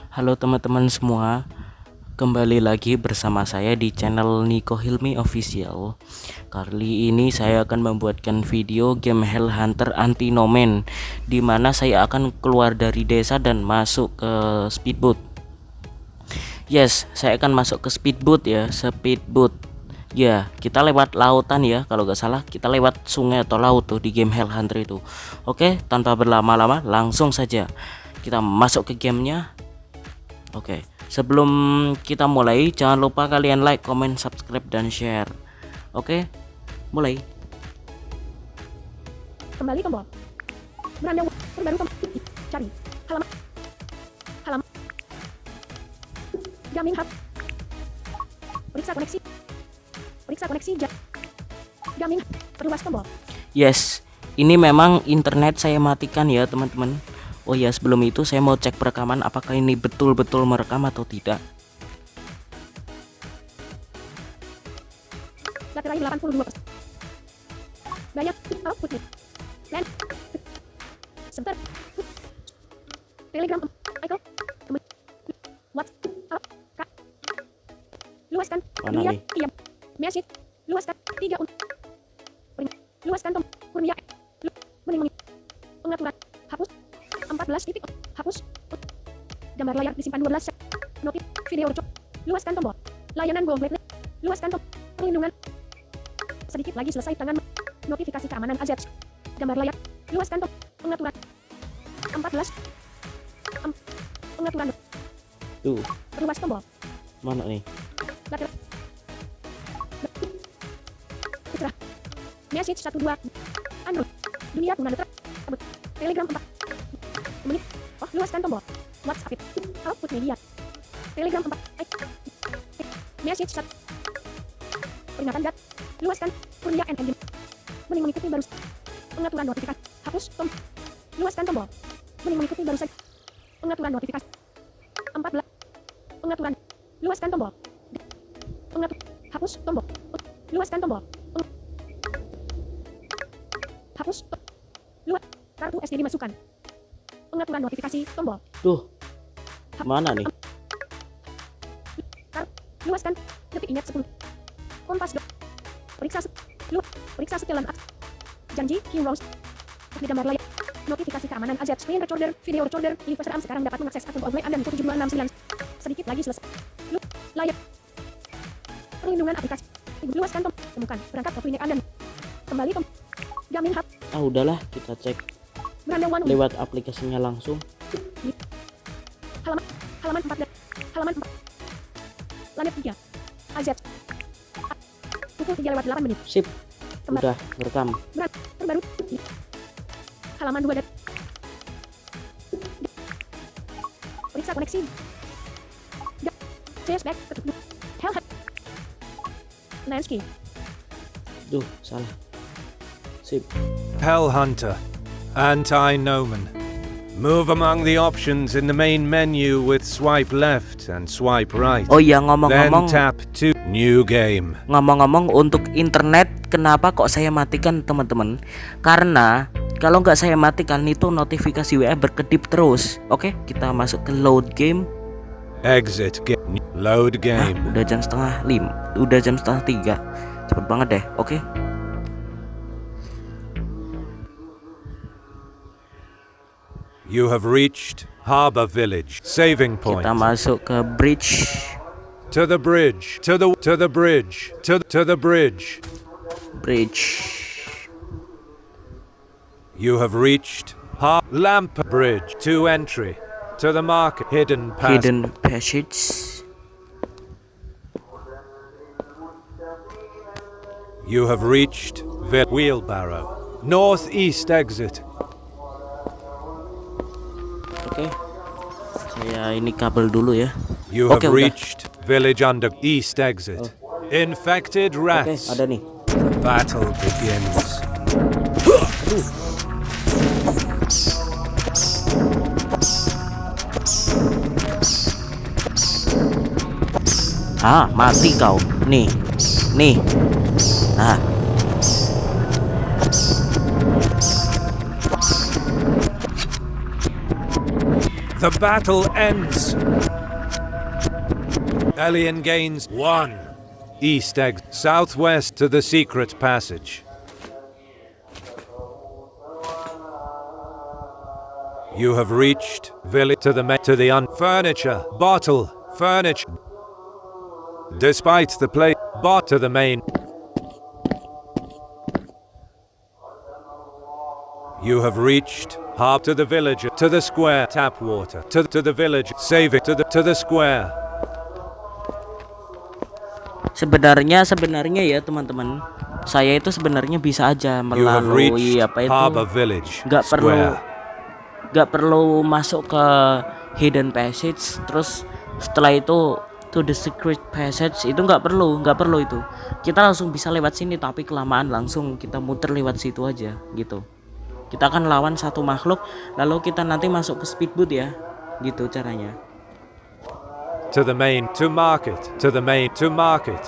Halo teman-teman semua, kembali lagi bersama saya di channel Niko Hilmi Official. Kali ini saya akan membuatkan video game Hell Hunter anti nomen, dimana saya akan keluar dari desa dan masuk ke speedboat. Yes, saya akan masuk ke speedboat ya, speedboat. Ya, kita lewat lautan ya, kalau nggak salah kita lewat sungai atau laut tuh di game Hell Hunter itu. Oke, tanpa berlama-lama langsung saja kita masuk ke gamenya. Oke, sebelum kita mulai jangan lupa kalian like, comment, subscribe, dan share. Oke, mulai. Kembali tombol. Beranda terbaru cari. Halaman. Jamin hub. Periksa koneksi jamin perluas tombol. Yes, ini memang internet saya matikan ya teman-teman. Oh ya, sebelum itu saya mau cek perekaman apakah ini betul-betul merekam atau tidak. Baterai 82%. Daya output. Land. Sebentar. Telegram. Icon. WhatsApp. Luaskan. Mana nih? Diam. Message. Luaskan. 3 luaskan tombol. Kurnia. Mending. Pengaturan. Hapus. 14 titik. Hapus. Gambar layar disimpan 12 set. Notif. Video recok. Luaskan tombol. Layanan Google. Luaskan tombol. Perlindungan. Sedikit lagi selesai tangan. Notifikasi keamanan AZ. Gambar layar. Luaskan tombol. Pengaturan. 14. Pengaturan. Tuh. Perluas tombol. Mana nih? Latar. Putra. Message 12. Android. Dunia tunanetra. Telegram 4. Menit. Oh, luaskan tombol. WhatsApp. Output media. Telegram 4. Message 1. Peringatan dat. Luaskan. Kurnia engine. Mending mengikuti baru. Pengaturan notifikasi. Hapus tombol. Luaskan tombol. Mending mengikuti baru saja. Pengaturan notifikasi. 14. Pengaturan. Luaskan tombol. Pengatur. Hapus tombol. Luaskan tombol. Hapus. Luas. Kartu SD dimasukkan. Pengaturan notifikasi tombol. Tuh. Mana nih? Luaskan. Detik ingat 10. Kompas. Periksa setelan. Janji heroes. Di gambar layar. Notifikasi keamanan AZ. Screen recorder. Video recorder. User Am sekarang dapat mengakses akun online Anda 7269. Sedikit lagi selesai. Layar. Perlindungan aplikasi. Luaskan tombol. Temukan perangkat waktu Anda. Kembali tombol. Jamin hub. Ah udahlah, kita cek lewat aplikasinya langsung. Halaman 4. Halaman 4. Planet 3. AZ. Pukul 3:08 menit. Sip. Udah merekam. Terbaru. Halaman 2 dan periksa koneksi. Flashback. Hell. Landscape. Duh, salah. Sip. Hell Hunter, anti-nomen. Move among the options in the main menu with swipe left and swipe right. Oh iya, Then ngomong-ngomong. tap to new game. Ngomong-ngomong untuk internet, kenapa kok saya matikan teman-teman? Karena kalau nggak saya matikan itu notifikasi WA berkedip terus. Oke, kita masuk ke load game. Exit game. Load game. Udah jam setengah 5. Udah jam setengah 3. Cepet banget deh. Oke. You have reached Harbor Village. Saving point. Kita masuk ke bridge. To the bridge. To the bridge. To the bridge. Bridge. You have reached Lamp Bridge. To entry. To the market. Hidden Passage. You have reached Wheelbarrow. Northeast exit. Oke. Saya ini kabel dulu ya. You Oke, have udah. reached village under east exit. Infected Oke, rats. ada nih. Battle begins. Ah, mati kau. Nih. Nah. The battle ends. Alien gains 1. East exit. Southwest to the secret passage. You have reached village to the furniture, bottle, furniture. Despite the plate, bot to the main. You have reached hub to the village, to the square, tap water, to the village, save it to the square. Sebenarnya ya teman-teman, saya itu sebenarnya bisa aja melalui apa itu, nggak perlu masuk ke hidden passage, terus setelah itu to the secret passage, itu nggak perlu itu, kita langsung bisa lewat sini, tapi kelamaan langsung kita muter lewat situ aja gitu. Kita akan lawan satu makhluk, lalu kita nanti masuk ke speedboat ya, gitu caranya. To the main, to market, to the main, to market.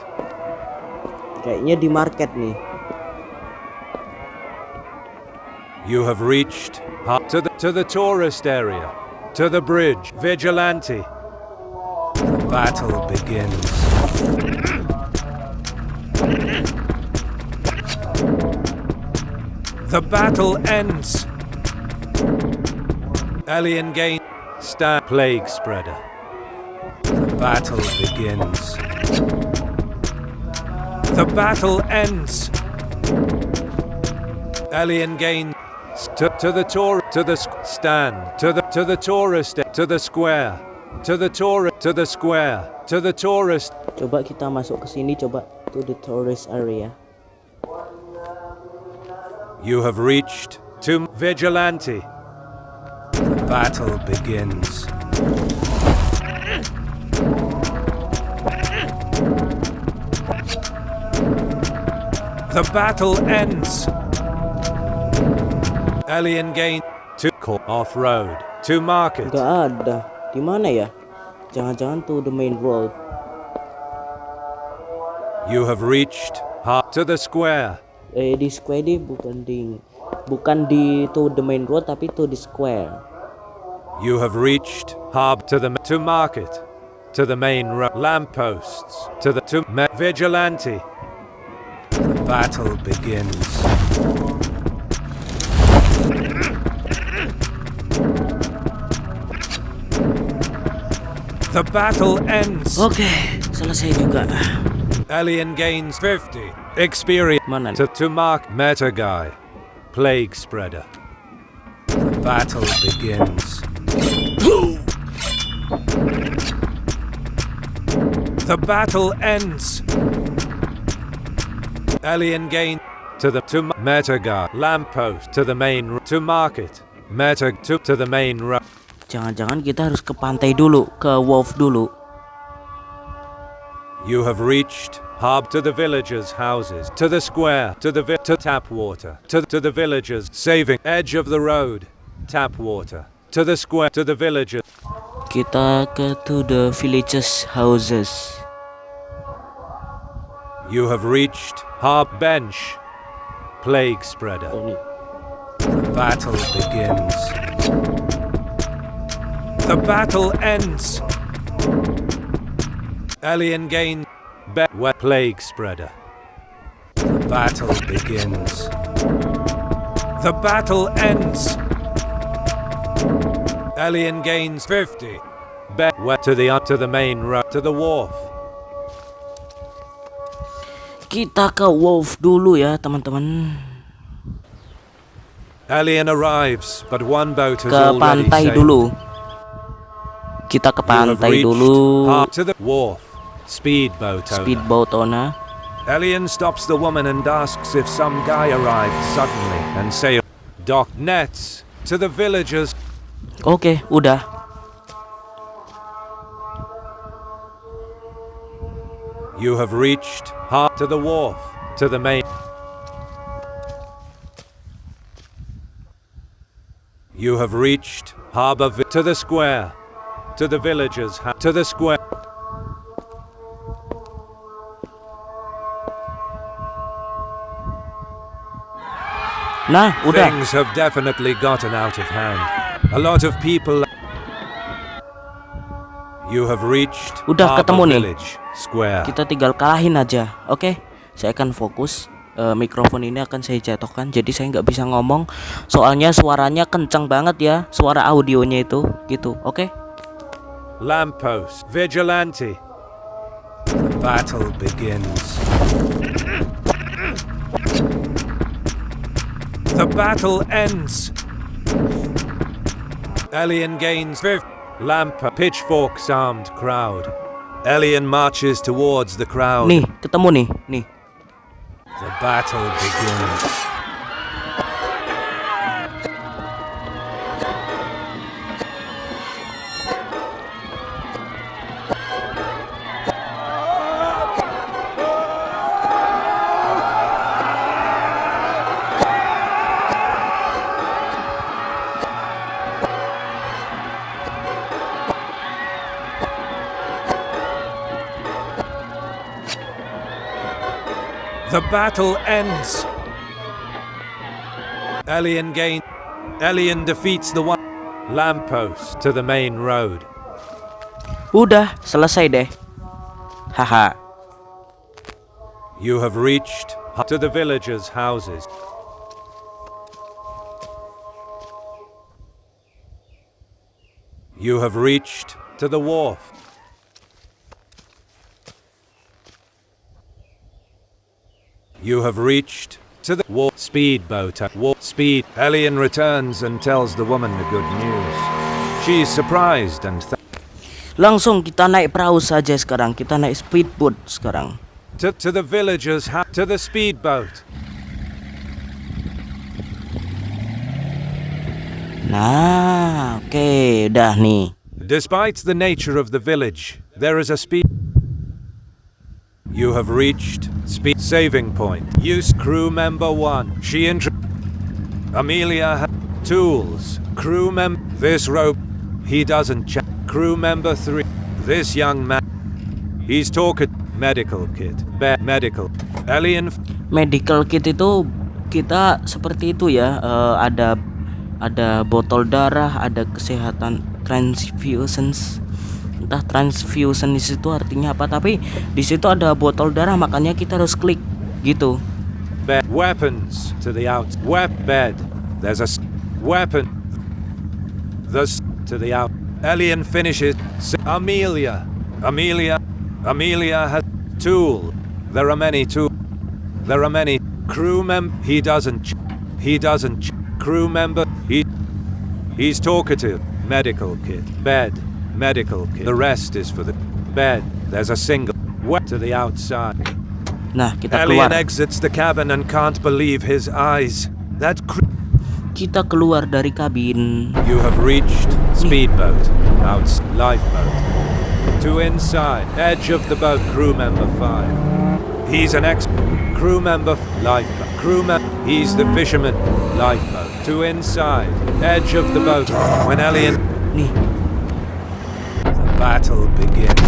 Kayaknya di market nih. You have reached to the tourist area, to the bridge, vigilante. The battle begins. The battle ends. Alien gain. Plague spreader. The battle begins. The battle ends. Alien gain. To the stand. To the tourist. To the square. To the tourist. To the square. To the tourist. Coba kita masuk ke sini, coba to the tourist area. You have reached to vigilante. The battle begins. The battle ends. Alien gain to off-road to market. Gak ada. Di mana ya? Jangan-jangan to the main road. You have reached to the square. Di square di bukan di to the main road, tapi to the square. You have reached to market, to the main road, lampposts, to vigilante. The battle begins. The battle ends. Oke, selesai juga. Alien gains 50 experience. Mana? To mark meta guy, plague spreader. The battle begins. The battle ends. Alien gain to meta guy, lamppost to the main to market, meta to the main road. Jangan-jangan kita harus ke pantai dulu, ke wolf dulu. You have reached to the villagers' houses, to the square, to tap water, to the villagers, saving edge of the road, tap water, to the square, to the villagers. Kita ke to the villagers' houses. You have reached bench, plague spreader. The battle begins. The battle ends. Alien gain. Plague spreader. The battle begins. The battle ends. Alien gains 50. To the main road, to the wharf. Kita ke wolf dulu ya teman-teman. Alien arrives, but one boat has ke already pantai sailed. Dulu. Kita ke pantai dulu. To the wharf. Speedboat owner. Alien stops the woman and asks if some guy arrived suddenly and sailed. Dock nets to the villagers. Oke, udah. You have reached to the wharf, to the main. You have reached harbor to the square, to the villagers, to the square. Nah, udah. Things have definitely gotten out of hand. A lot of people. You have reached Udah ketemu Harbor nih. Village Square. Kita tinggal kalahin aja. Oke, saya akan fokus. Mikrofon ini akan saya jatuhkan, jadi saya nggak bisa ngomong. Soalnya suaranya kenceng banget ya, suara audionya itu, gitu. Oke? Lamppost. Vigilante. The battle begins. The battle ends. Elian gains lamp. Pitchforks armed crowd. Elian marches towards the crowd. Nih, ketemu nih. The battle begins. The battle ends. Elian defeats the one lamppost to the main road. Udah, selesai deh. Haha. You have reached to the villagers' houses. You have reached to the wharf. You have reached to the wharf. Speedboat at warp speed. Elian returns and tells the woman the good news. She is surprised and Langsung kita naik perahu saja sekarang. Kita naik speedboat sekarang. to the villagers to the speedboat. Nah, oke, udah nih. Despite the nature of the village, there is a speed. You have reached speed saving point. Use crew member 1. Amelia tools. Crew member this rope. He doesn't check. Crew member 3. This young man. He's talking medical kit. Medical. Alien. Medical kit itu kita seperti itu ya. Ada botol darah, ada kesehatan transfusions. Entah transfusion di situ artinya apa, tapi di situ ada botol darah, makanya kita harus klik gitu. Weapons to the out. Bed. There's a weapon. To the out. Elian finishes. Amelia has tool. There are many crew He doesn't. Crew member. He's talkative. Medical kit. Bed. Medical kit. The rest is for the bed. There's a single to the outside. Nah, kita keluar. Elian exits the cabin and can't believe his eyes. Kita keluar dari kabin. You have reached speedboat. Lifeboat. To inside. Edge of the boat. Crew member 5. He's an crew member. Lifeboat. He's the fisherman. Lifeboat. To inside. Edge of the boat. When Elian. Nih. The battle begins.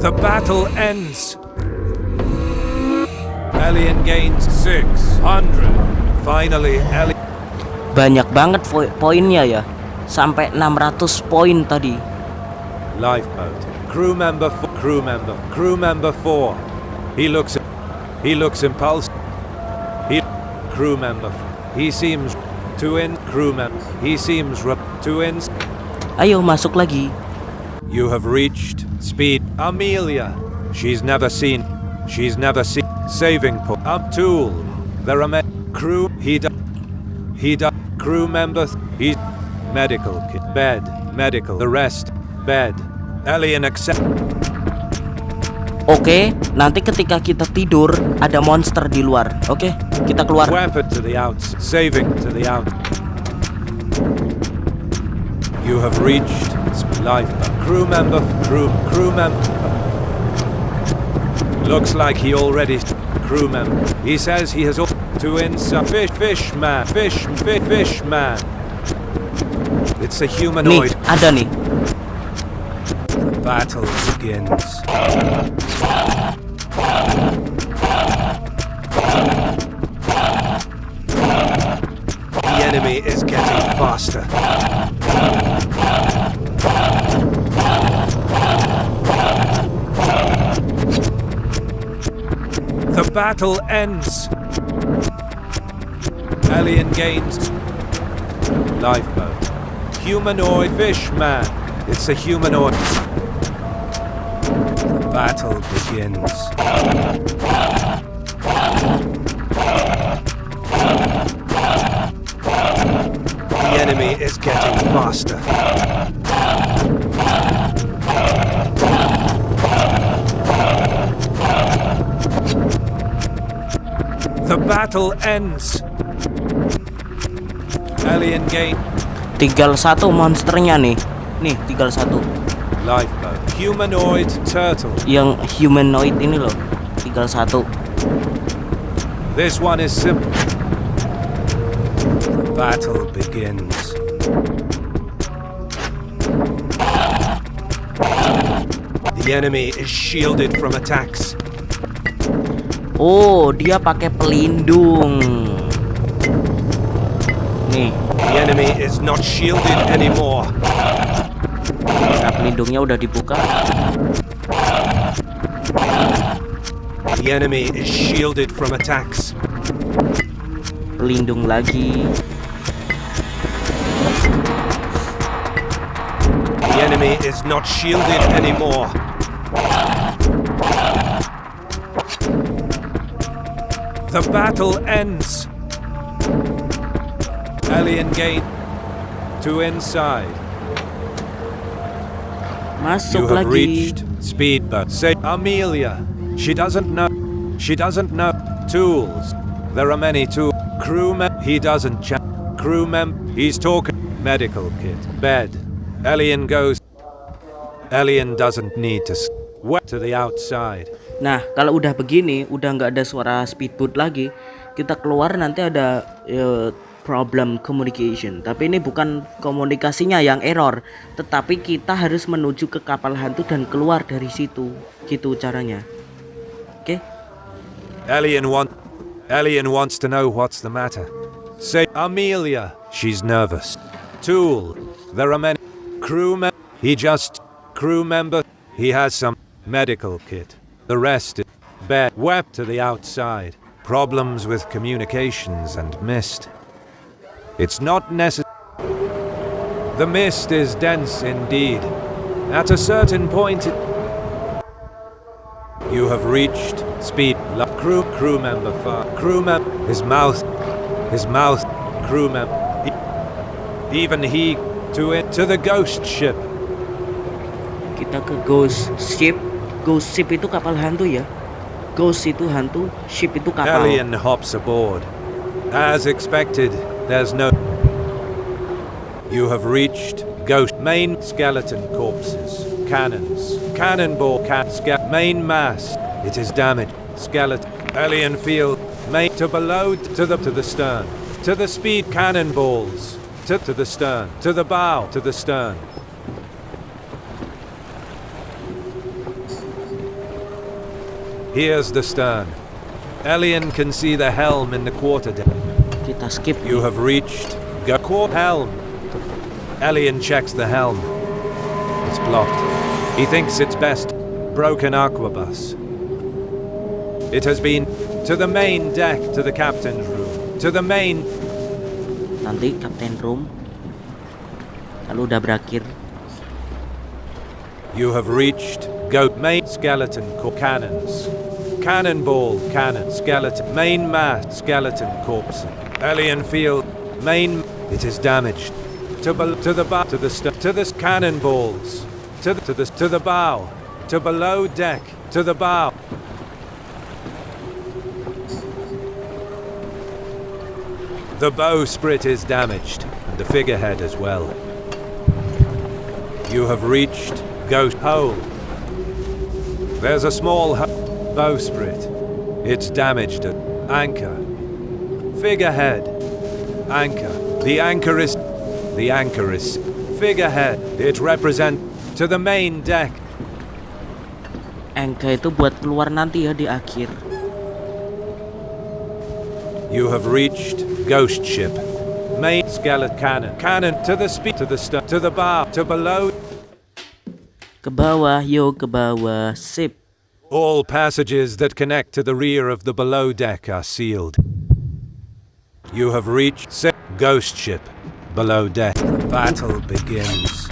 The battle ends. Elian gains 600. Finally, Elian. Banyak banget poinnya ya. Sampai 600 poin tadi. Lifeboat. Crew member 4. He looks impulsive. Crew member. He seems to in crew member. He seems to in. Ayo masuk lagi. You have reached speed. Amelia. She's never seen saving point. Up tool. There are crew. Crew member. He's medical kit. Bed. Medical. The rest. Bed. Alien accept. Oke, nanti ketika kita tidur ada monster di luar. Oke, kita keluar. Weapon to the outs. Saving to the out. You have reached life. Crew member. Crew member. Looks like he already. Crew member. He says he has to inside. Fish man. It's a Nih, humanoid. ada nih. Battle begins. The enemy is getting faster. The battle ends. Alien gains. Lifeboat. Humanoid fishman. It's a humanoid. The battle begins. The enemy is getting faster. The battle ends. Alien gain. Tinggal satu monsternya nih. Nih, tinggal satu. Lifeboat. Humanoid turtle. Yang humanoid ini loh. Tinggal satu. This one is simple. The battle begins. The enemy is shielded from attacks. Oh, dia pakai pelindung. Nih, The enemy is not shielded anymore. nah pelindungnya udah dibuka. The enemy is shielded from attacks. Pelindung lagi. The enemy is not shielded anymore. The battle ends. Alien gate to inside. Masuk You have lagi. reached speedboat. Say Amelia. She doesn't know. She doesn't know tools. There are many tools. Crewman. He doesn't chat. Crewman. He's talking. Medical kit. Bed. Alien goes. Alien doesn't need to. Wet to the outside. Nah, kalau udah begini, udah nggak ada suara speedboat lagi, kita keluar nanti ada problem communication. Tapi ini bukan komunikasinya yang error, tetapi kita harus menuju ke kapal hantu dan keluar dari situ. Gitu caranya. Oke? Alien wants to know what's the matter. Say Amelia. She's nervous. Tool. There are many. Crewman. Crew member. He has some medical kit. The rest is bed. Web to the outside. Problems with communications and mist. It's not necessary. The mist is dense indeed. At a certain point you have reached speed. Crew member 5. His mouth. Crew member. Even he to the ghost ship. Kita ke ghost ship. Ghost ship itu kapal hantu ya. Ghost itu hantu, ship itu kapal. Alien hops aboard. As expected, there's no. You have reached ghost main skeleton corpses, cannons, cannonball main mass. It is damaged. Skeleton. Alien field main to below to the stern. To the speed cannonballs. To the stern. To the bow. To the stern. Here's the stern. Alien can see the helm in the quarterdeck. Kita skip. You have reached helm. Alien checks the helm. It's blocked. He thinks it's best. Broken aquabus. It has been to the main deck, to the captain's room, to the main. Nanti captain room. Kalau udah berakhir. You have reached main skeleton cannons. Cannonball cannon skeleton main mass skeleton corpse. Alien field main. It is damaged. To the bow, to the cannonballs. To the bow. To below deck. To the bow. The bowsprit is damaged, and the figurehead as well. You have reached Ghost Hole. There's a small bowsprit. It's damaged at anchor. Figurehead. Anchor. The anchor is figurehead. It represents to the main deck. Anchor itu buat keluar nanti ya di akhir. You have reached Ghost Ship. Main skeleton cannon. Cannon to the speed to the bow to below. Ke bawah, yo ke bawah. Sip. All passages that connect to the rear of the below deck are sealed. You have reached Ghost Ship. Below deck. Battle begins.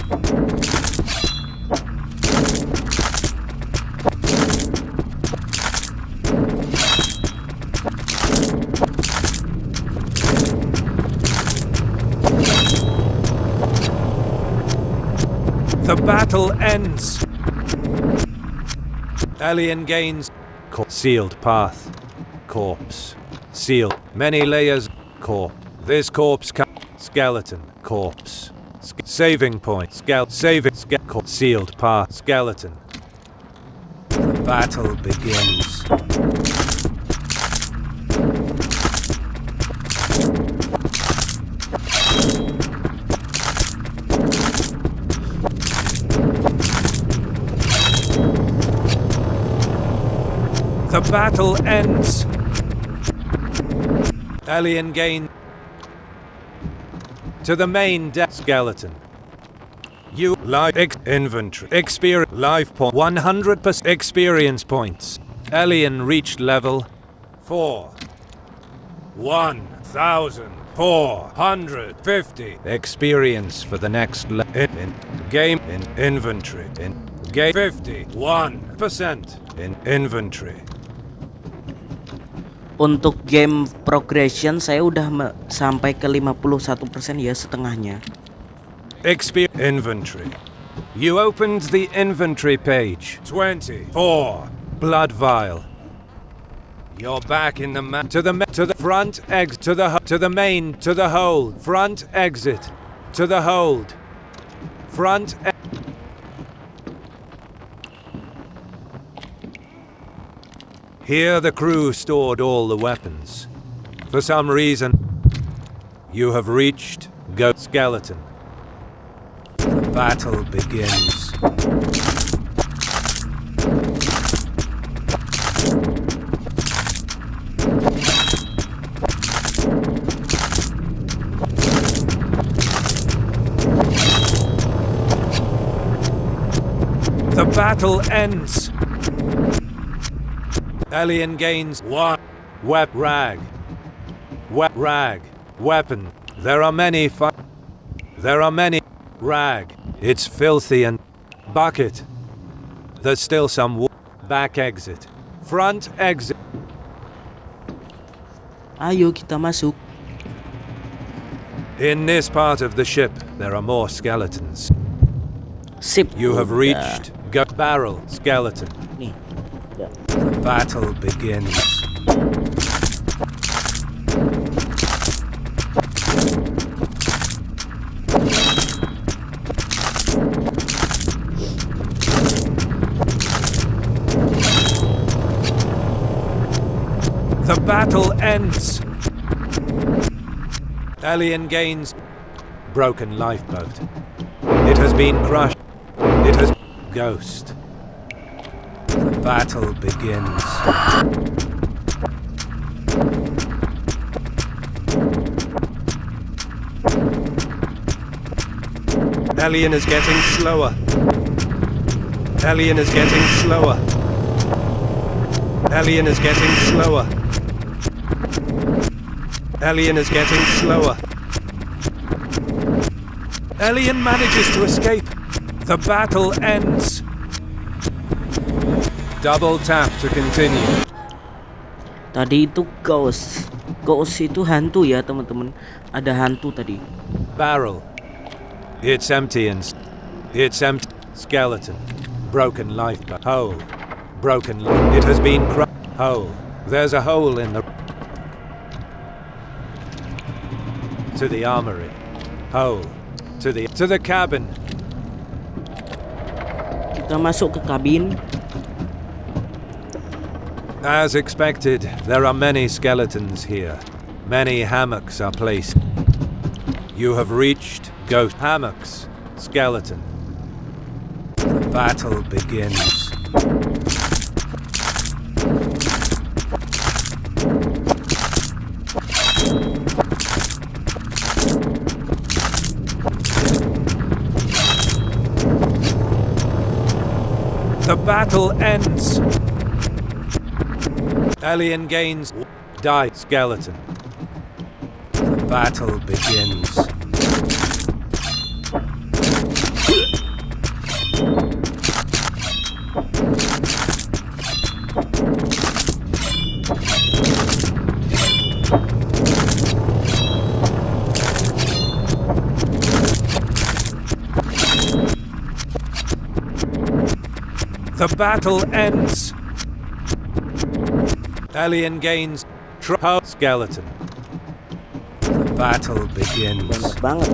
The battle ends. Alien gains. Sealed path. Corpse. Sealed. Many layers. Corpse. This corpse. Skeleton. Corpse. Saving point. Saving. Sealed path. Skeleton. The battle begins. The battle ends. Alien gain. To the main deck. Skeleton. You life inventory. Experience life point 100% experience points. Alien reached level 4. 1,450 experience for the next level. In game in inventory. In game 51% in inventory. Untuk game progression saya udah sampai ke 51% ya, setengahnya. Inventory. You opened the inventory page. 24 blood vial. You're back in the to the front exit to the main to the hold. Front exit to the hold. Front. Here the crew stored all the weapons. For some reason, you have reached Ghost Skeleton. The battle begins. The battle ends. Alien gains 1. Rag. Weapon. There are many. Rag. It's filthy and bucket. There's still some back exit. Front exit. Ayo kita masuk. In this part of the ship, there are more skeletons. Sip. You have reached barrel skeleton. Nih. The battle begins. The battle ends. Alien gains broken lifeboat. It has been crushed. It has ghost. The battle begins. Alien is getting slower. Alien is getting slower. Alien is getting slower. Alien is getting slower. Alien manages to escape. The battle ends. Double tap to continue. Tadi itu ghost. Ghost itu hantu ya teman-teman. Ada hantu tadi. Barrel. It's empty and it's empty. Skeleton. Broken life hole. Broken. It has been hole. There's a hole in the. To the armory. Hole. To the cabin. Kita masuk ke kabin. As expected, there are many skeletons here. Many hammocks are placed. You have reached ghost hammocks. Skeleton. The battle begins. The battle ends. Alien gains. Die. Skeleton. The battle begins. The battle ends. Alien gains. Skeleton. The battle begins. Banyak banget.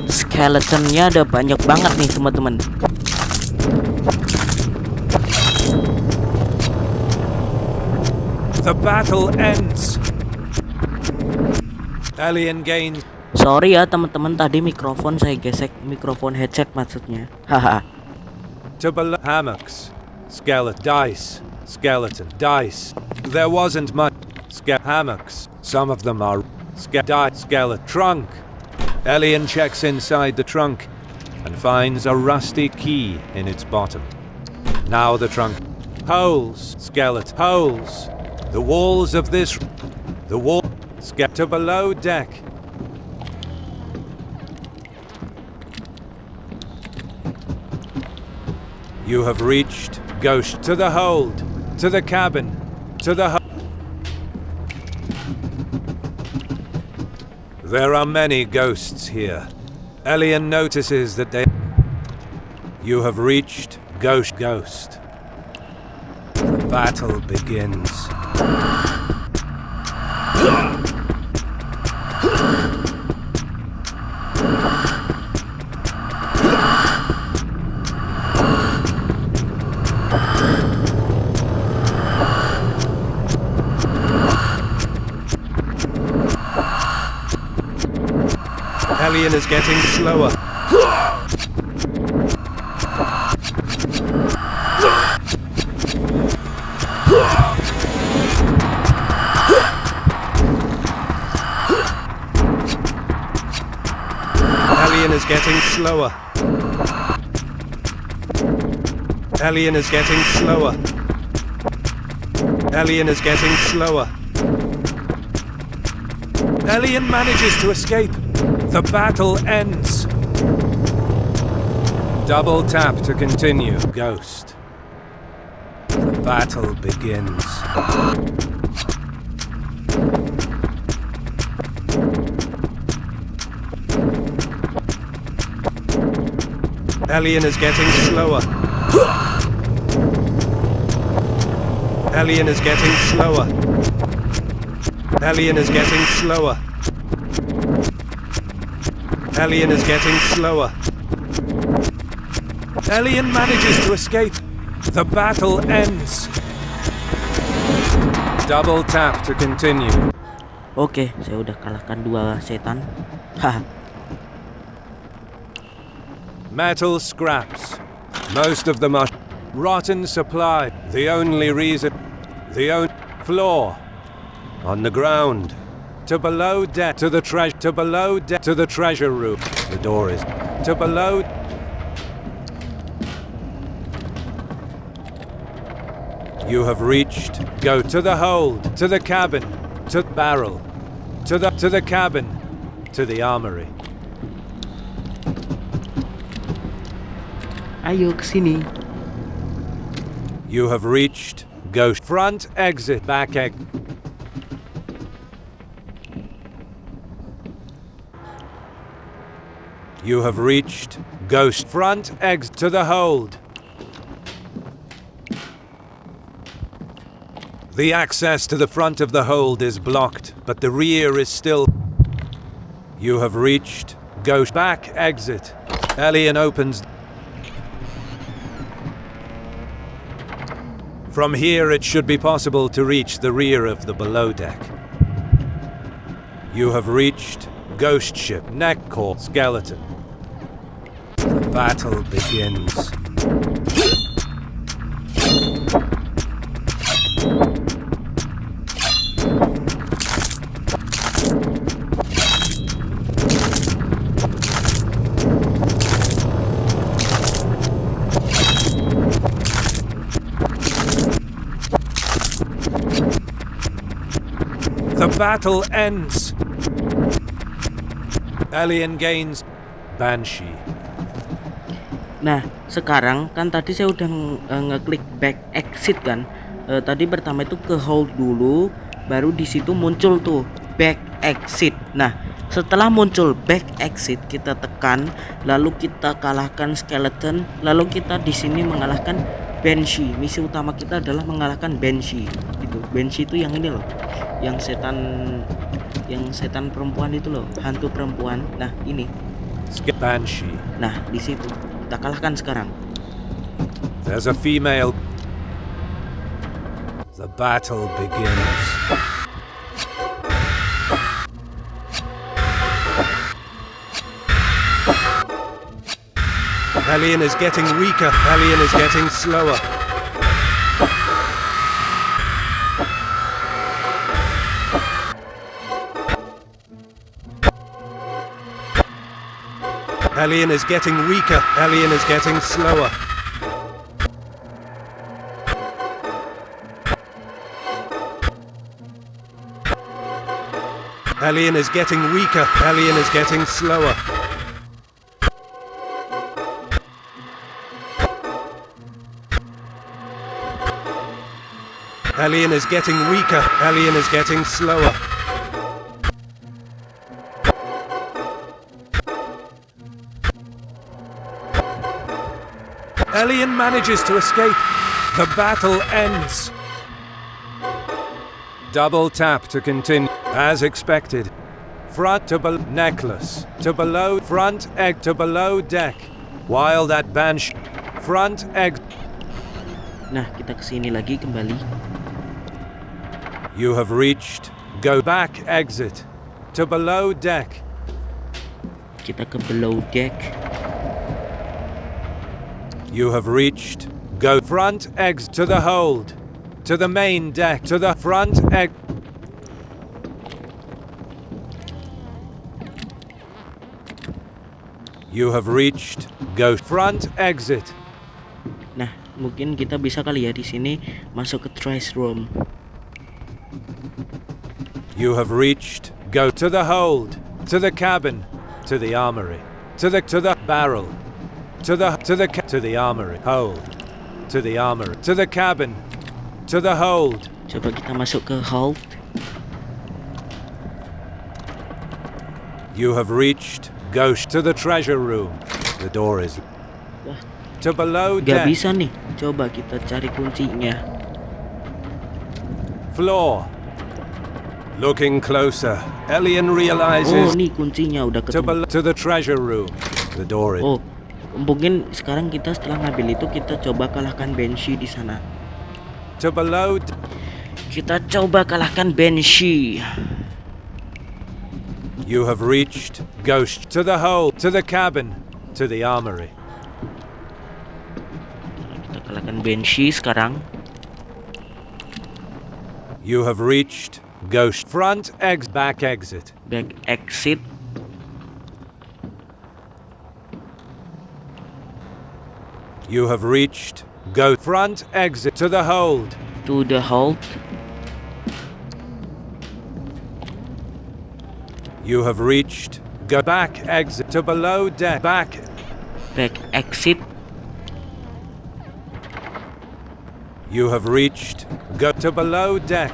Skeletonnya ada banyak banget nih teman-teman. The battle ends. Alien gains. Sorry ya teman-teman, tadi mikrofon saya gesek, mikrofon headset maksudnya. Haha. To below hammocks. Skeleton. Dice. Skeleton. Dice. There wasn't much. Hammocks. Some of them are. Skeleton. Trunk. Alien checks inside the trunk and finds a rusty key in its bottom. Now the trunk. Holes. Skeleton. Holes. The walls of this. The wall. To below deck. You have reached ghost to the hold, to the cabin, to the There are many ghosts here. Alien notices that they. You have reached ghost. The battle begins. Alien is getting slower. Alien is getting slower. Alien is getting slower. Alien is getting slower. Alien manages to escape. The battle ends. Double tap to continue. Ghost. The battle begins. Alien is getting slower. Alien is getting slower. Alien is getting slower. Alien is getting slower. Alien manages to escape. The battle ends. Double tap to continue. Oke, saya udah kalahkan 2 setan. Haha. Metal scraps. Most of them are rotten supply. The only reason. Floor. On the ground. To below deck. To the treasure. To below deck. To the treasure room. The door is. To below. You have reached. Go to the hold. To the cabin. To the barrel. To the cabin. To the armory. Ayo ke sini. You have reached ghost front exit back exit. You have reached ghost front exit to the hold. The access to the front of the hold is blocked, but the rear is still. You have reached ghost back exit. Alien opens. From here it should be possible to reach the rear of the below deck. You have reached ghost ship neck core skeleton. The battle begins. The battle ends. Alien gains Banshee. Nah, sekarang kan tadi saya udah ngeklik back exit kan. Tadi pertama itu ke hold dulu, baru di situ muncul tuh back exit. Nah, setelah muncul back exit kita tekan, lalu kita kalahkan skeleton, lalu kita di sini mengalahkan Banshee. Misi utama kita adalah mengalahkan Banshee. Gitu. Banshee itu yang ini loh, yang setan perempuan itu loh, hantu perempuan. Nah, ini Banshee. Nah, di situ kita kalahkan sekarang. There's a female. The battle begins. Alien is getting weaker. Alien is getting slower. Alien is getting weaker. Alien is getting slower. Alien is getting weaker. Alien is getting slower. Alien is getting weaker. Alien is getting slower. Alien manages to escape. The battle ends. Double tap to continue. As expected. Front to below necklace. To below front egg to below deck. While that Banshee. Front egg. Nah, kita kesini lagi kembali. You have reached go back exit. To below deck. Kita ke below deck. You have reached go front exit to the hold. To the main deck. To the front egg. You have reached go front exit. Nah, mungkin kita bisa kali ya di sini masuk ke trash room. You have reached go to the hold, to the cabin, to the armory, to the barrel, to the armory, hold, to the armory, to the cabin, to the hold. Coba kita masuk ke hold. You have reached go to the treasure room. The door is Wah, to below gak deck. bisa nih. Coba kita cari kuncinya. Floor. Looking closer, Alien Oh, realizes nih kuncinya udah ketemu. to the treasure room. The door is Oh, mungkin sekarang kita setelah ngambil itu kita coba kalahkan Banshee di sana. to below. Kita coba kalahkan Banshee. You have reached ghost to the hold, to the cabin, to the armory. Kita kalahkan Banshee sekarang. You have reached ghost front back exit. Back exit. You have reached go front exit to the hold. To the hold. You have reached go back exit to below deck. Back. Back exit. You have reached. Go to below deck.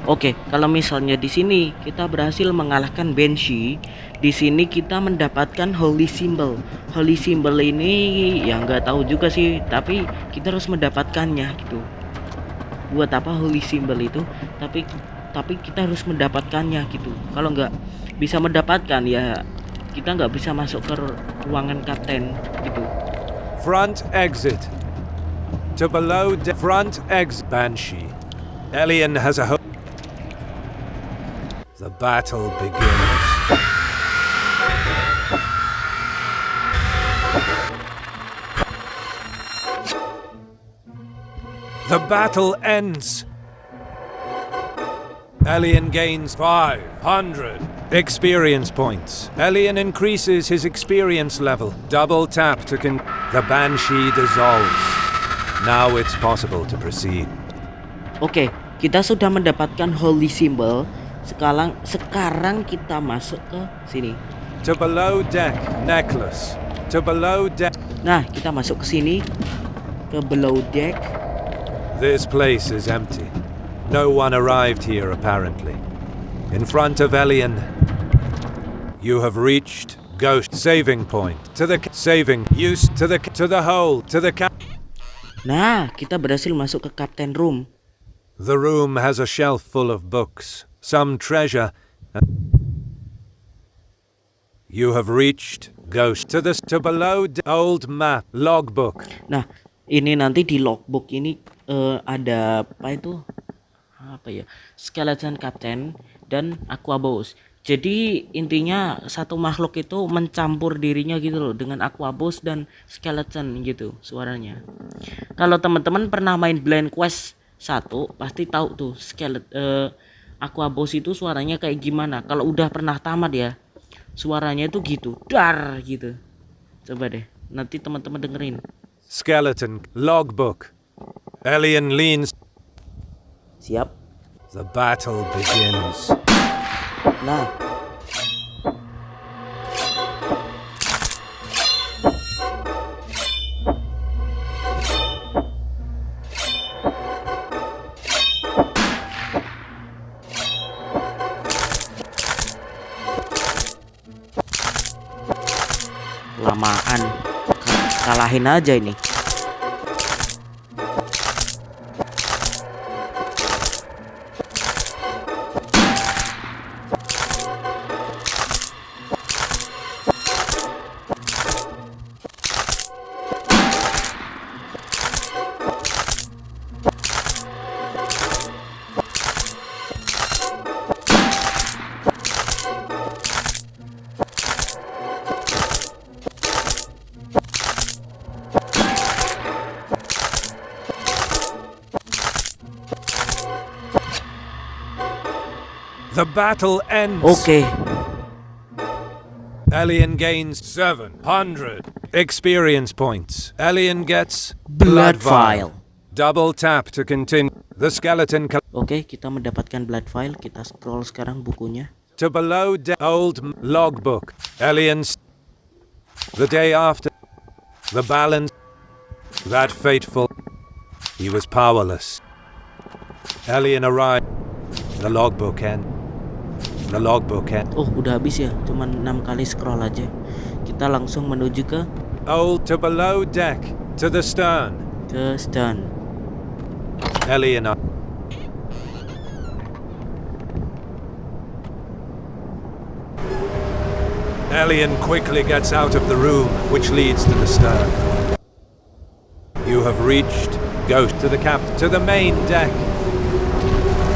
Oke, kalau misalnya di sini kita berhasil mengalahkan Banshee, di sini kita mendapatkan Holy Symbol. Holy Symbol ini ya nggak tahu juga sih, tapi kita harus mendapatkannya gitu. Buat apa Holy Symbol itu? Tapi kita harus mendapatkannya gitu. Kalau nggak bisa mendapatkan ya kita nggak bisa masuk ke ruangan kapten gitu. Front exit. To below deck. Front exit. Banshee. Elian has a hope. The battle begins. The battle ends. Elian gains 500 experience points. Elian increases his experience level. Double tap to the Banshee dissolves. Now it's possible to proceed. Oke, kita sudah mendapatkan Holy Symbol. Sekarang kita masuk ke sini. To below deck necklace. To below deck. Nah, kita masuk ke sini ke below deck. This place is empty. No one arrived here apparently. In front of Elian, you have reached ghost saving point. To the saving use to the hole to the cap. Nah, kita berhasil masuk ke captain room. The room has a shelf full of books, some treasure. You have reached ghost to below old map logbook. Nah, ini nanti di logbook ini ada apa ya? Skeleton captain dan aqua boss. Jadi intinya satu makhluk itu mencampur dirinya gitu loh dengan aqua boss dan skeleton gitu suaranya. Kalau teman-teman pernah main Blind Quest 1 pasti tahu tuh aqua boss itu suaranya kayak gimana. Kalau udah pernah tamat ya, suaranya itu gitu, dar gitu. Coba deh, nanti teman-teman dengerin. Skeleton logbook. Elian leans. Siap. The battle begins. Nah, lamaan, kalahin aja ini. The battle ends. Oke. Elian gains 700 experience points. Elian gets Blood Vial. Double tap to continue. The skeleton Oke, kita mendapatkan blood file. Kita scroll sekarang bukunya. to below old logbook. Elian's the day after the balance that fateful. He was powerless. Elian arrived. The logbook end. The logbook end. Oh, udah habis ya. Cuman 6 kali scroll aja. Kita langsung menuju ke Old to below deck to the stern. stern. Elian. Elian quickly gets out of the room, which leads to the stern. You have reached. Go to the to the main deck.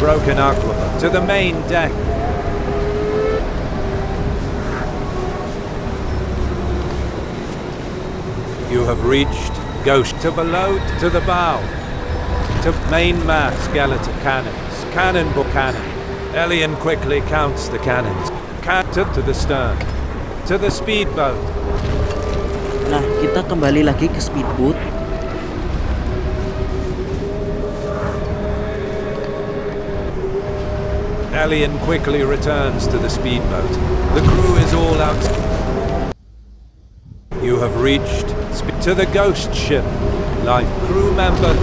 Broken aqua to the main deck. You have reached. Ghost to below to the bow. To main mast skeleton cannons. Cannonball cannon. Elian quickly counts the cannons. To the stern. To the speedboat. Nah, kita kembali lagi ke speedboat. Elian quickly returns to the speedboat. The crew is all out. You have reached to the ghost ship. life. Crew member.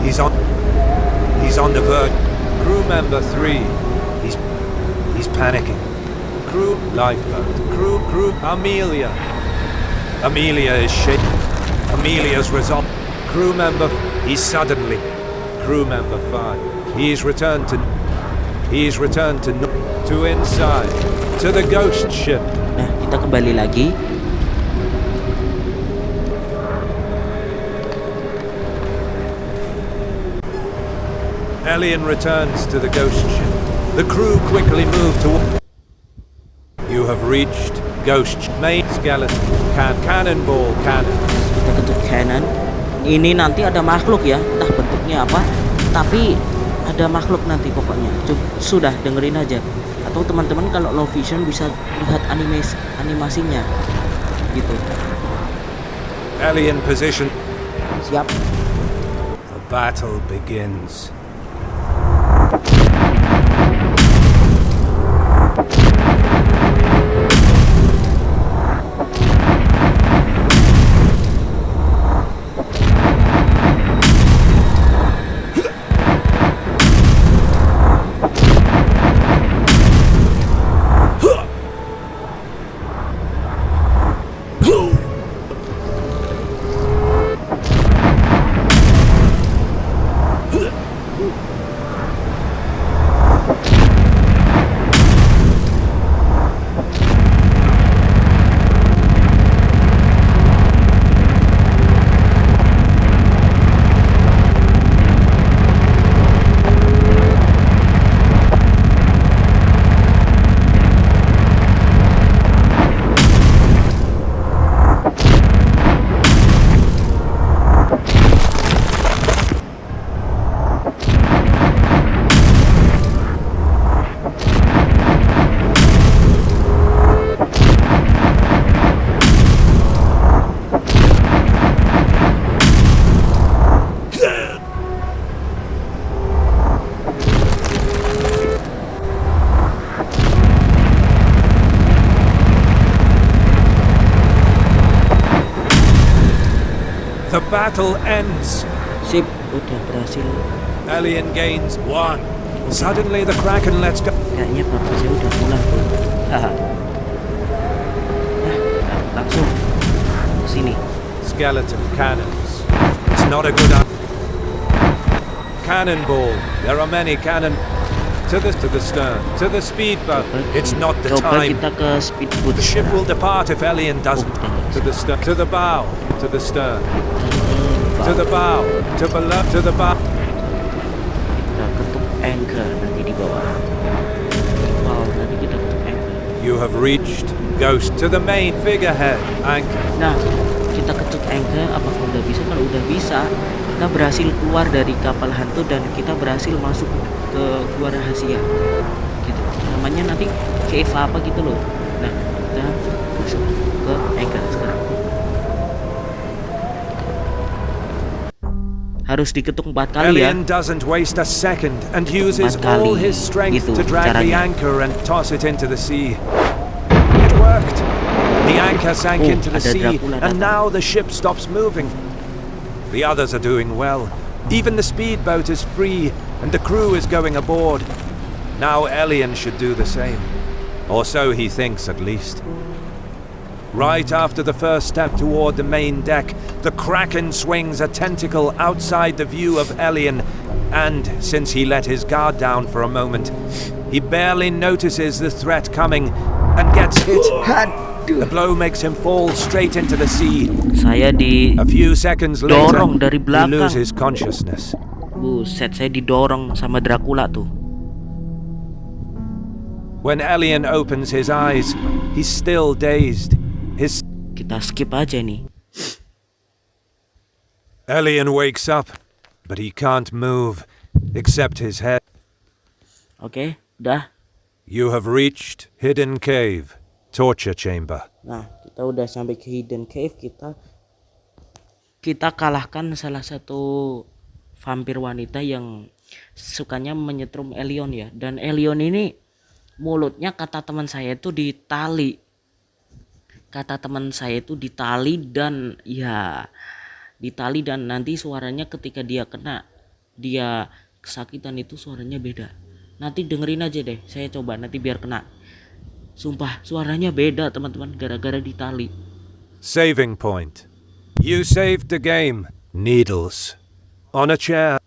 He's on the verge. Crew member 3. He's panicking. Crew lifeboat. Crew Amelia. Amelia is shaking. Amelia's resolved. Crew member. He's suddenly. Crew member 5. He's returned to inside. To the ghost ship. Nah, kita kembali lagi. Alien returns to the ghost ship. The crew quickly move toward. You have reached ghost main skeleton. Cannonball cannons. Kita ketuk cannon. Ini nanti ada makhluk ya, entah bentuknya apa, tapi ada makhluk nanti pokoknya. Sudah dengerin aja. Atau teman-teman kalau low vision bisa lihat animasinya gitu. Alien position. Siap. The battle begins. The battle ends. Sip, udah berhasil. Alien gains 1. Suddenly the Kraken lets go. Kayaknya bapak saya udah pulang tuh. Haha. Nah, langsung sini. Skeleton cannons. It's not a good cannonball. There are many cannon. To the stern. To the speedboat. It's not the Coba time. kita ke speedboat. The ship will depart if Alien doesn't. To the stern. To the bow. To the stern. To the bow. To below. To the bow. Kita ketuk anchor nanti di bawah. Wow, nanti kita ketuk anchor. You have reached Ghost to the main figurehead anchor. Nah, kita ketuk anchor. Apakah udah bisa? Kalau udah bisa, kita berhasil keluar dari kapal hantu dan kita berhasil masuk ke gua rahasia. Gitu. Namanya nanti cave apa gitu loh. Nah, kita masuk ke anchor sekarang. Harus diketuk 4 kali ya. Alien doesn't waste a second and uses 4 kali. all his strength Gitu to drag the caranya. anchor and toss it into the sea. It worked. The anchor sank into the ada sea Dracula and datang. now the ship stops moving. The others are doing well. Even the speedboat is free and the crew is going aboard. Now Alien should do the same. Or so he thinks at least. Right after the first step toward the main deck, the Kraken swings a tentacle outside the view of Alien, and since he let his guard down for a moment, he barely notices the threat coming and gets hit. The blow makes him fall straight into the sea. Saya A few seconds later, Dorong dari he belakang. loses consciousness. Buset, saya didorong sama Dracula tuh. When Alien opens his eyes, he's still dazed. Kita skip aja nih. Alien wakes up, but he can't move, except his head. Oke, udah. You have reached Hidden Cave, Torture Chamber. Nah, kita udah sampai ke Hidden Cave. Kita kalahkan salah satu vampir wanita yang sukanya menyetrum Alien ya. Dan Alien ini mulutnya kata teman saya itu ditali. Dan ya ditali, dan nanti suaranya ketika dia kesakitan itu suaranya beda. Nanti dengerin aja deh, saya coba nanti biar kena. Sumpah suaranya beda teman-teman, gara-gara ditali. Saving point. You saved the game. Needles. On a chair.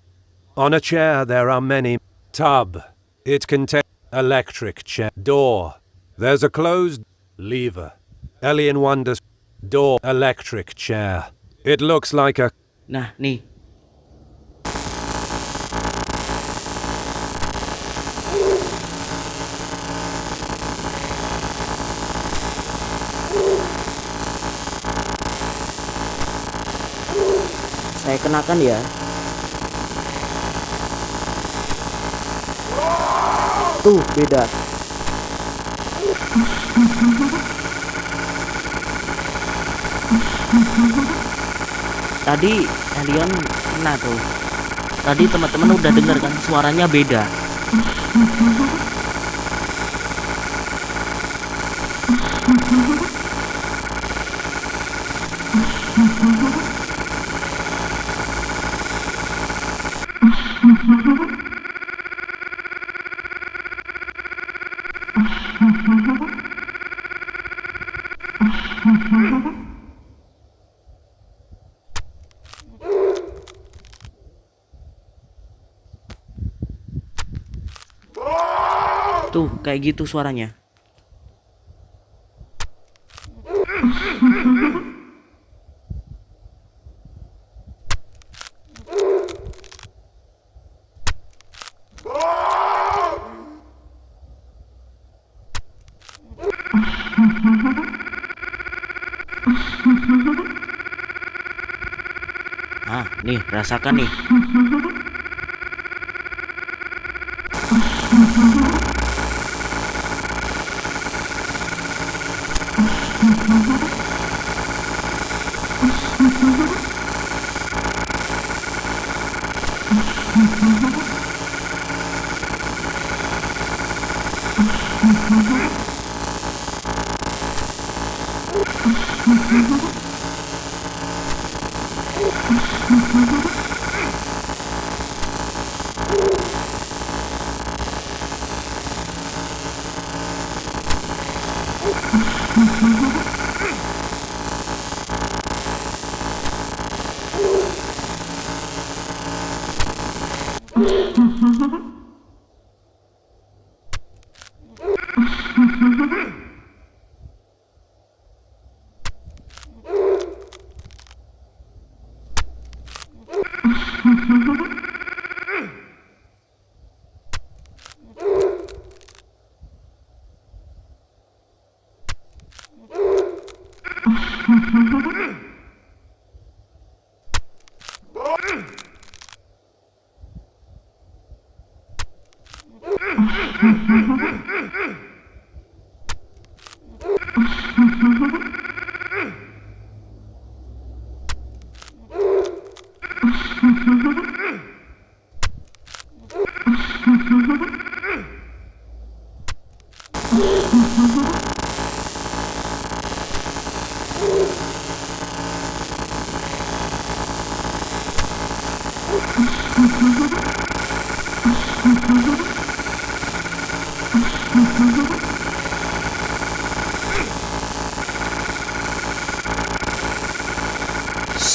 On a chair there are many. Tub. It contains electric chair. Door. There's a closed lever. Alien wonders. Door. Electric chair. It looks like a... Nah nih, saya kenakan ya. Tuh beda. Tadi alien kena tuh. Tadi teman-teman udah dengar kan suaranya beda. Tuh kayak gitu suaranya. Ah, nih rasakan nih.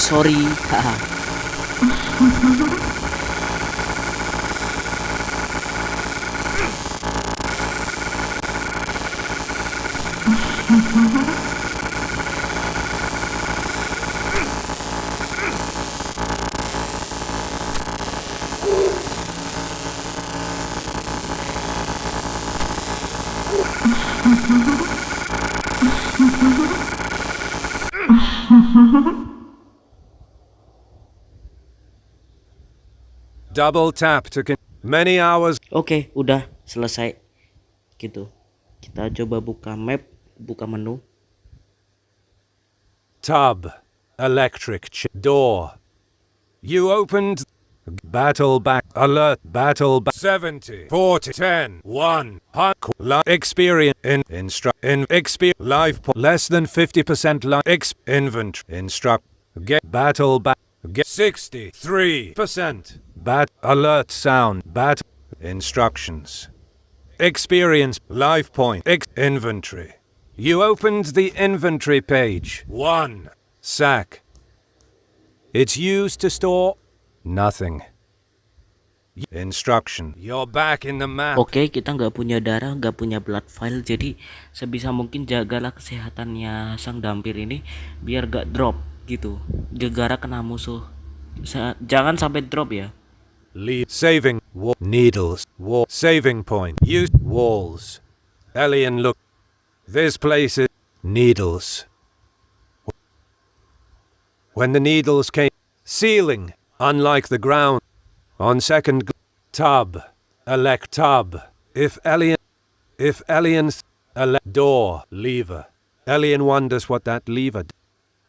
Sorry, haha. Double tap to many hours. Oke, udah selesai. Gitu. Kita coba buka map, buka menu. Tub. Electric door. You opened. Battle back. Alert. Battle back. 70. 40. 10. 1. Experience. Live. Less than 50% live. Inventory. Instruct. Get battle back. Get 63%. Bat alert sound. Bat instructions. Experience life point. Inventory. You opened the inventory page. 1 sack. It's used to store nothing. Instruction. You're back in the map. Oke, kita nggak punya darah, nggak punya blood file, jadi sebisa mungkin jagalah kesehatannya sang dampir ini biar gak drop gitu, gegara kena musuh. Jangan sampai drop ya. Leave saving needles. Saving point. Use walls. Alien look. This place is needles. When the needles came, ceiling, unlike the ground. On second tub, elect tub. If aliens elect door lever. Alien wonders what that lever.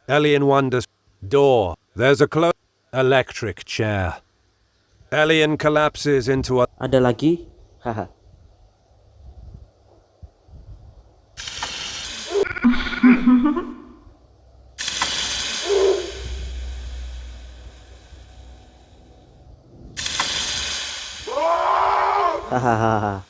Alien wonders door. There's a close electric chair. Alien collapses into a. Ada lagi? Haha. Hahaha.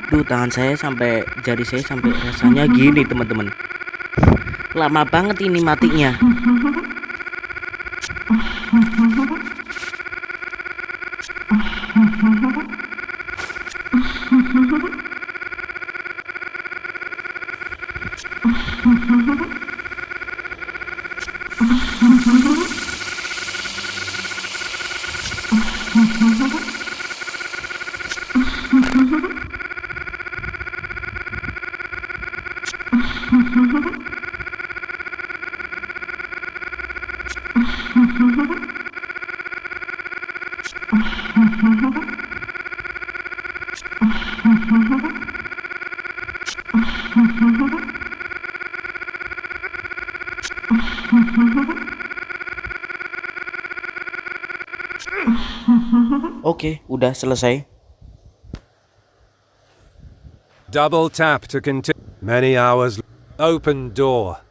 Duh, tangan saya sampai jari saya sampai rasanya gini teman-teman. Lama banget ini matinya. Oke, udah selesai. Double tap to continue. Many hours. Open door.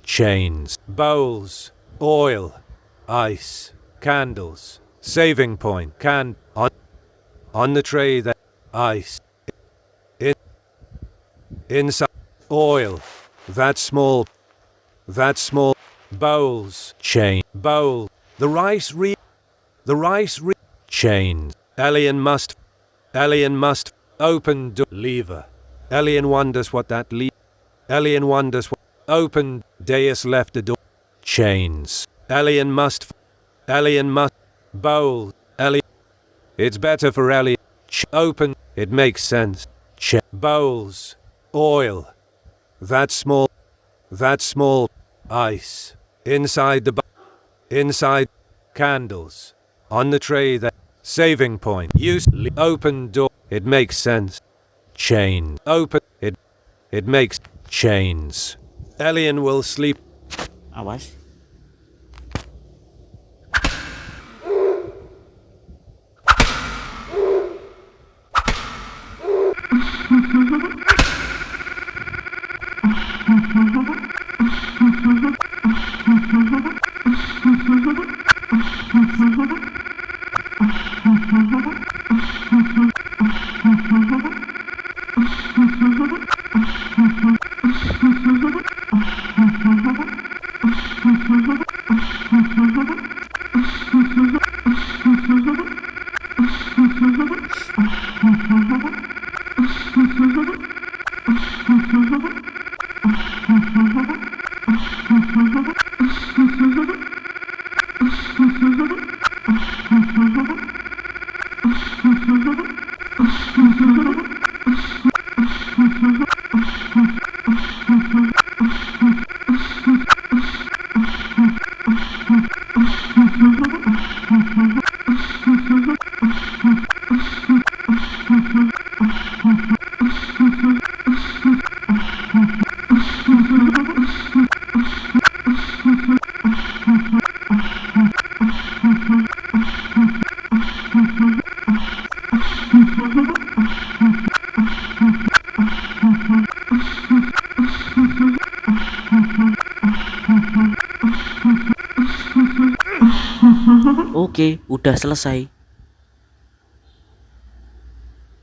Chains. Bowls. Oil. Ice. Candles. Saving point. On the tray there. Ice. Inside. Oil. That small. Bowls. Chain. Bowl. The rice chains. Alien must open door lever. Alien wonders what that Alien wonders what open. Deus left the door. Chains. Alien must bowl. Alien. It's better for alien. Open. It makes sense. Bowls. Oil. That small. Ice. Inside. Candles. On the tray there. Saving point. Use open door. It makes sense. Chain. Open. It makes chains. Alien will sleep. Awas. Oke, udah selesai.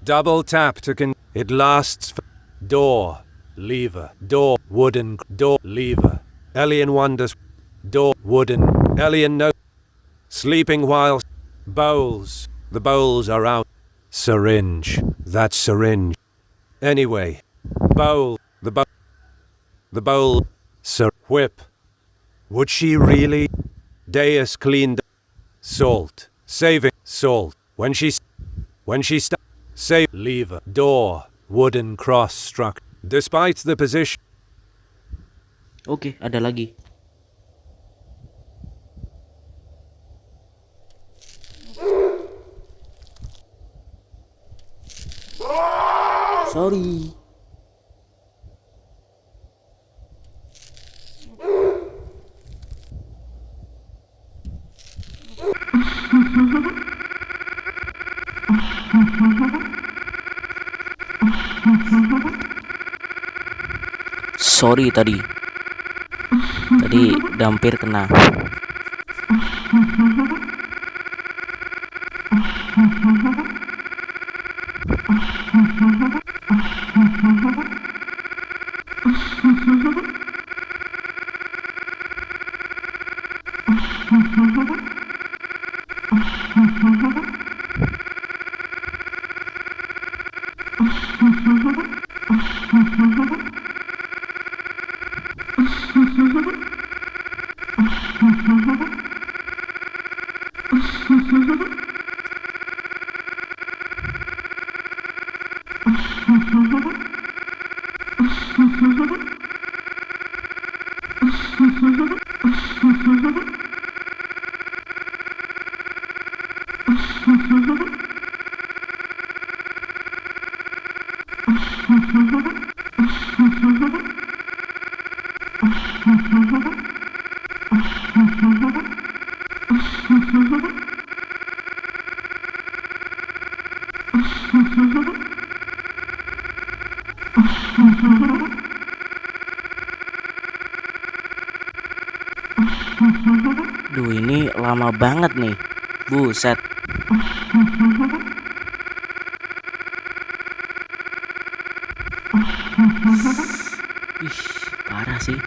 Double tap to it lasts for door, lever, door, wooden, door, lever. Alien wonders. Door, wooden, alien no. Sleeping while bowls. The bowls are out. Syringe. That's syringe. Anyway, bowl. The bowl. Sir whip. Would she really? Deus cleaned. Salt. Saving salt. When she save lever. Door. Wooden cross struck. Despite the position. Oke, ada lagi. Sorry. Sorry tadi hampir kena. Duh, ini lama banget nih. Buset. Ih, parah sih.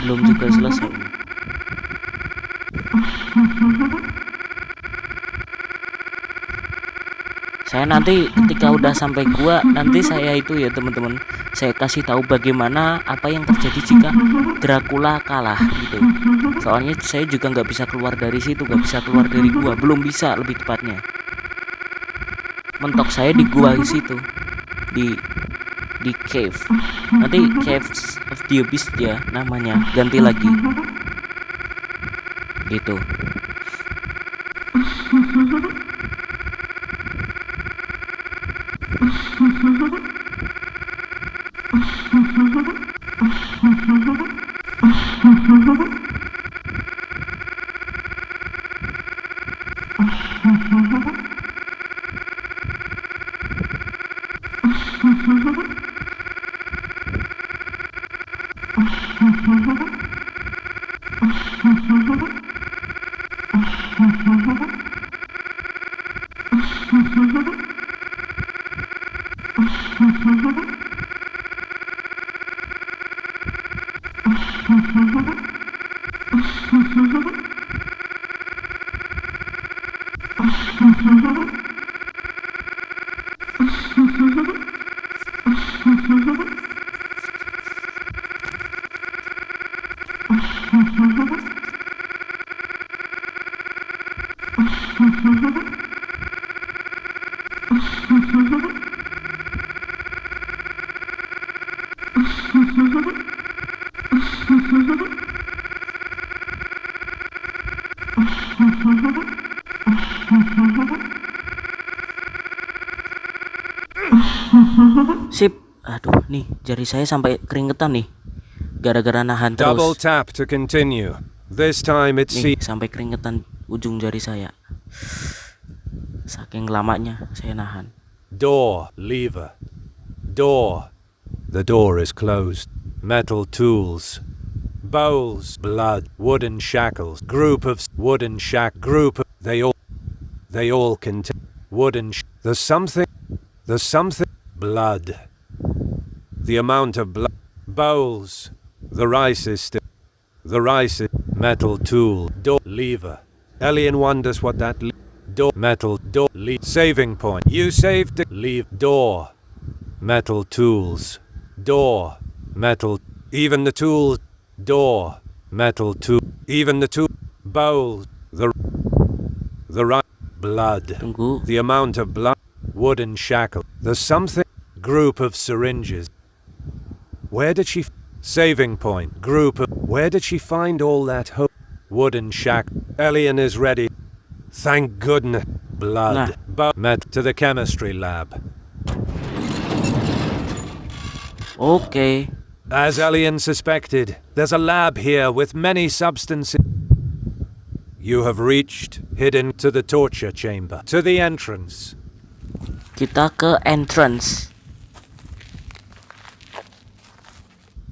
Belum juga selesai. Saya nanti ketika udah sampai gua, nanti saya itu ya teman-teman, saya kasih tahu bagaimana apa yang terjadi jika Dracula kalah gitu. Soalnya saya juga nggak bisa keluar dari situ, nggak bisa keluar dari gua, belum bisa lebih tepatnya. Mentok saya di gua di situ, di di cave. Nanti Caves of the Abyss ya namanya, ganti lagi gitu. Sip. Aduh, nih jari saya sampai keringetan nih, gara-gara nahan Double terus. tap to continue. This time it Nih seems sampai keringetan ujung jari saya, saking lamanya saya nahan. door, lever, door. The door is closed. Metal tools, bowls, blood, wooden shackles, group of wooden group of, they all contain wooden there's something, blood. The amount of blood, bowls, the rice is metal tool, door, lever. Elian wonders what that door, metal door, saving point. You saved the leave door, metal tools, door, metal, even the tools, door, metal tool, even the tool, bowl, the right, blood. Tunggu. The amount of blood, wooden shackle. There's something, group of syringes. Where did she saving point, group of, where did she find all that wooden shack? Elian is ready. Thank goodness. Blood. Met to the chemistry lab. Okay. As Elian suspected, there's a lab here with many substances. You have reached, hidden to the torture chamber, to the entrance. Kita ke entrance.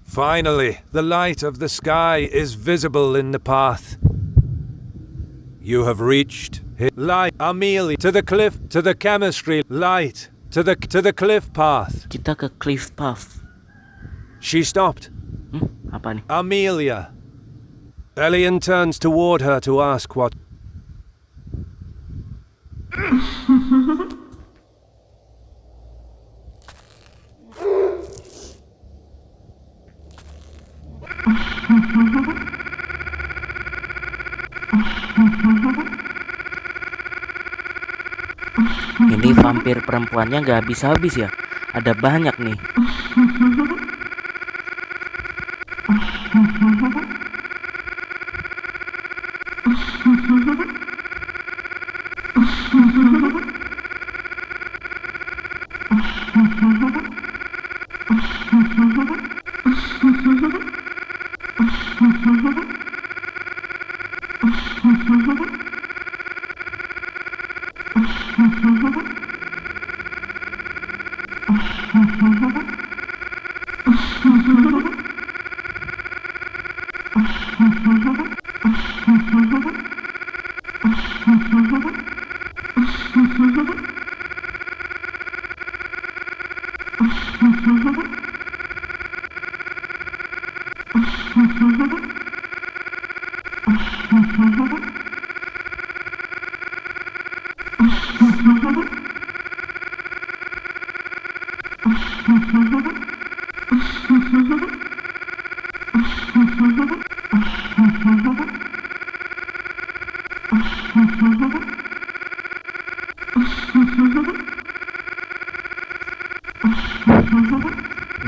Finally, the light of the sky is visible in the path. You have reached, light, Amelia, to the cliff, to the chemistry, light, to the cliff path. Kita ke cliff path. She stopped. Apa nih? Amelia. Elian turns toward her to ask what. Ini vampir perempuannya nggak habis-habis ya. Ada banyak nih.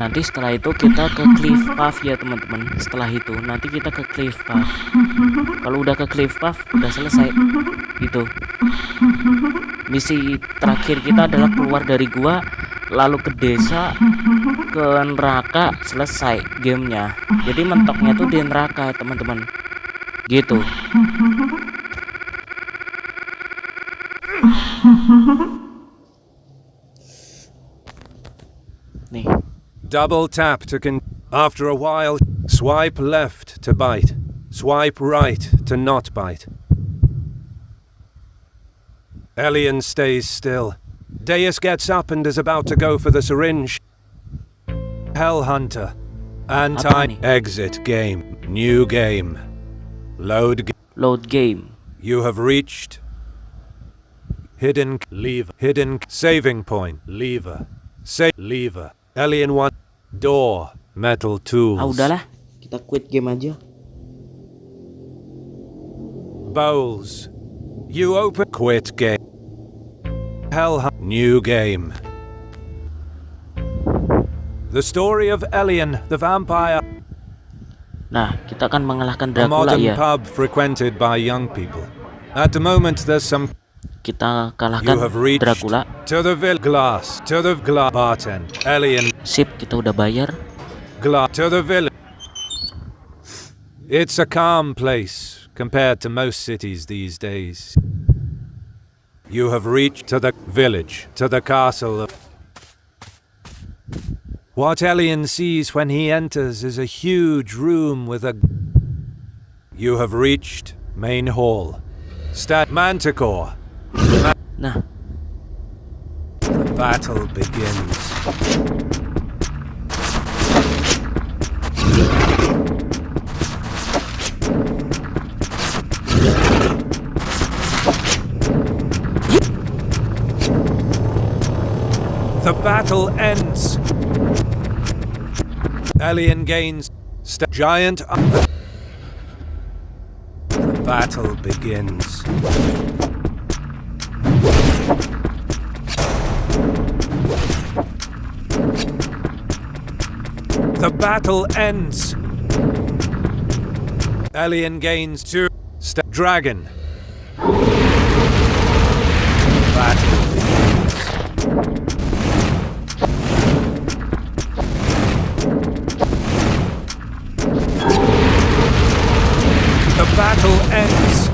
Nanti setelah itu kita ke cliff path ya teman-teman. Setelah itu nanti kita ke cliff path. Kalau udah ke cliff path udah selesai gitu. Misi terakhir kita adalah keluar dari gua, lalu ke desa, ke neraka, selesai gamenya. Jadi mentoknya tuh di neraka teman-teman gitu. Nih, Double tap to after a while, swipe left to bite. Swipe right to not bite. Elian stays still. Deus gets up and is about to go for the syringe. Hell Hunter. Anti-exit game. New game. Load game. You have reached hidden lever. Hidden saving point. Lever. Lever. Alien 1. Door. Metal tools. Udahlah, kita quit game aja. Bowls. You open. Quit game. New game. The story of Elian, the vampire. Nah, kita akan mengalahkan A Dracula modern ya. pub frequented by young people. At the moment there's some. Kita You kalahkan have reached Dracula. to the glass. To the glass bartend. Elian. Sip, kita udah bayar. Glass. To the village. It's a calm place compared to most cities these days. You have reached to the village, to the castle of. What Elian sees when he enters is a huge room with a. You have reached main hall. Manticore. Nah, The battle begins. The battle ends. Elian gains giant. The battle begins. The battle ends. Elian gains 2. Dragon. Battle begins. The battle ends.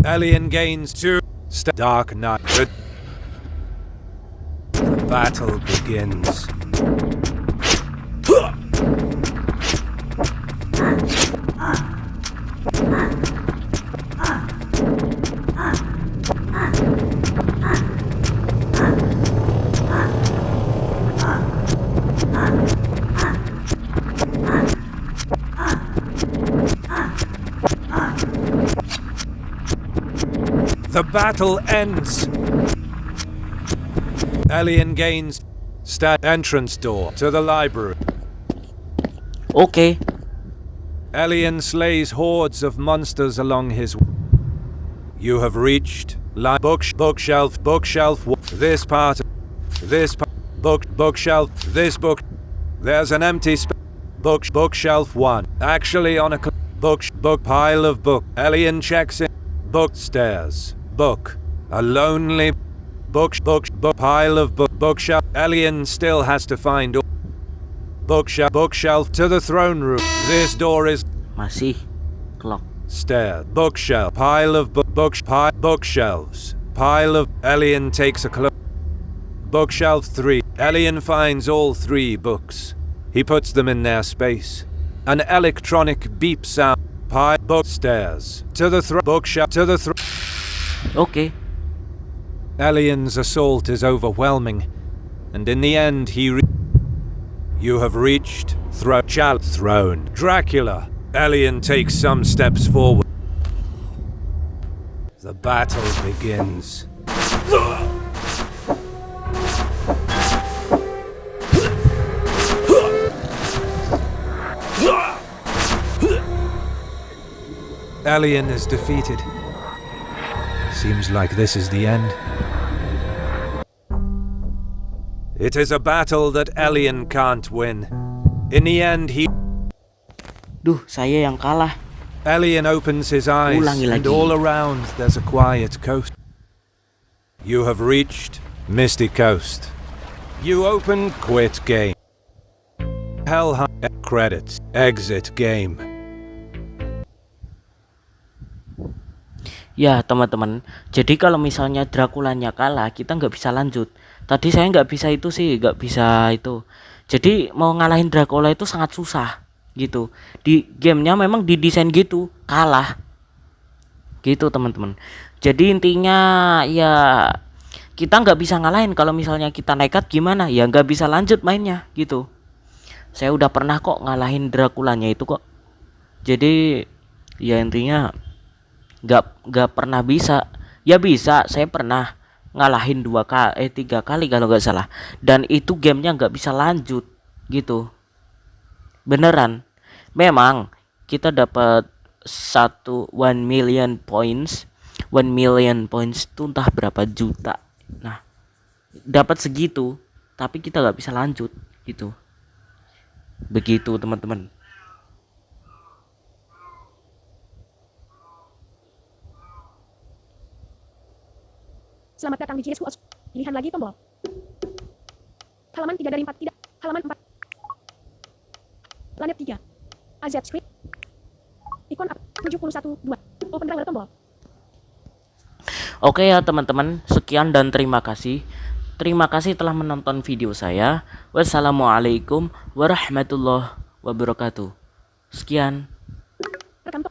Elian gains 2. Dark Knight. The battle begins. The battle ends. Elian gains entrance door to the library. oke. Elian slays hordes of monsters along his. You have reached bookshelf. This part. Bookshelf. This book. There's an empty bookshelf 1. Actually on a book pile of book. Elian checks in. Book stairs. Book. A lonely book pile of bookshelf. Elian still has to find bookshelf to the throne room. This door is Masih clock. stair. Bookshelf. Pile of bookshelves. Pile of. Elian takes a cloak. Bookshelf 3. Elian finds all 3 books. He puts them in their space. An electronic beep sound. Book stairs to the bookshelf to the Oke. Elian's assault is overwhelming, and in the end you have reached throne. Dracula. Elian takes some steps forward. The battle begins. Elian is defeated. Seems like this is the end. It is a battle that Elian can't win. In the end, Duh, saya yang kalah. Elian opens his eyes, Ulangi and lagi. all around there's a quiet coast. You have reached Misty Coast. You open quit game. Credits. Exit game. Ya teman-teman, jadi kalau misalnya Draculanya kalah, kita nggak bisa lanjut. Tadi saya nggak bisa itu sih, nggak bisa itu. Jadi mau ngalahin Dracula itu sangat susah gitu. Di gamenya memang didesain gitu, kalah gitu teman-teman. Jadi intinya ya kita nggak bisa ngalahin. Kalau misalnya kita nekat gimana? Ya nggak bisa lanjut mainnya gitu. Saya udah pernah kok ngalahin Draculanya itu kok. Jadi ya intinya nggak pernah bisa. Ya bisa, saya pernah ngalahin 3 kali kalau nggak salah, dan itu gamenya nggak bisa lanjut gitu, beneran. Memang kita dapat 1 million points itu entah berapa juta. Nah, dapat segitu tapi kita nggak bisa lanjut gitu, begitu teman-teman. Selamat datang di GS Watch. Pilihan lagi tombol. Halaman 3 dari 4 tidak. Halaman 4. Planet 3. AZ Squid. Ikon up. 71 2. Open driver tombol. Oke ya teman-teman, sekian dan terima kasih. Terima kasih telah menonton video saya. Wassalamualaikum warahmatullahi wabarakatuh. Sekian. Rekam